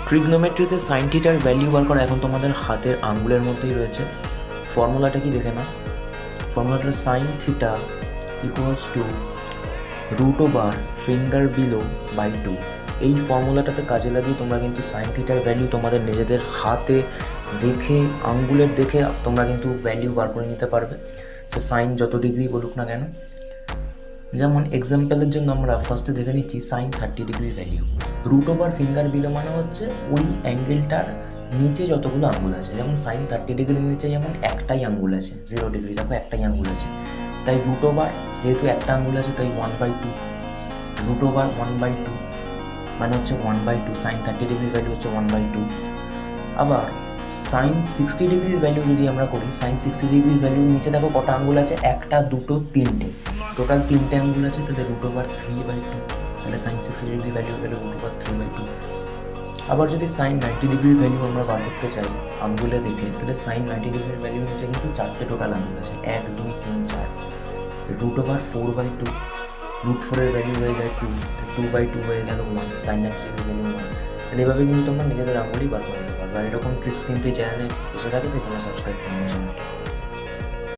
ট্রিগনোমেট্রিতে sign থিটার value বার করা এখন তোমাদের হাতের আঙ্গুলের মধ্যেই রয়েছে। ফর্মুলাটা কি দেখে না? ফর্মুলাটা sine theta equals to root over finger below by 2। এই ফর্মুলাটাতে কাজে লাগিয়ে তোমরা কিন্তু সাইন থিটার ভ্যালু তোমাদের নিজেদের হাতে দেখে, আঙ্গুলের দেখে তোমরা কিন্তু ভ্যালু বার করে নিতে পারবে, সে সাইন যত ডিগ্রি বলুক না কেন। যেমন এক্সাম্পলের জন্য আমরা ফার্স্টে দেখে নিচ্ছি সাইন 30 ডিগ্রির value. Root over finger below মানে হচ্ছে ওই অ্যাঙ্গেলটার নিচে যতগুলো আঙ্গুল আছে, যেমন সাইন 30 ডিগ্রির নিচে যেমন একটাই আঙ্গুল আছে, 0 ডিগ্রি দেখো একটাই আঙ্গুল আছে, তাই রুট ওভার যেহেতু একটা আঙ্গুল আছে তাই 1/2, রুট ওভার 1/2 মানে হচ্ছে 1/2, সাইন 30 ডিগ্রির ভ্যালু হচ্ছে 1/2। আবার সাইন 60 ডিগ্রির ভ্যালু যদি আমরা করি, সাইন 60 ডিগ্রির ভ্যালুর নিচে দেখো কটা আঙ্গুল আছে, একটা দুটো তিনটে, টোটাল 3টে আঙ্গুল আছে, তাহলে রুট ওভার 3/2, তাহলে সাইন 60 ডিগ্রির ভ্যালু হয়ে গেল রুট ওভার 3/2। আবার যদি সাইন 90 ডিগ্রির ভ্যালু আমরা বার করতে চাই আঙ্গুলে দেখে, তাহলে সাইন 90 ডিগ্রির ভ্যালুর নিচে কিন্তু 4টে টোটাল আঙ্গুল আছে, 1 2 3 4, রুট ওভার 4/2, রুট 4-এর ভ্যালু হয়ে যায় 2, 2/2 হয়ে গেল 1, সাইন 90 ডিগ্রির ভ্যালু 1। তাহলে এভাবে কিন্তু তোমরা নিজেদের আঙ্গুলই বার করে নিতে পারবে। আর এরকম ট্রিক্স কিন্তু এই চ্যানেলে এসে থাকে, তাই তোমরা সাবস্ক্রাইব করে নিও চ্যানেলটা।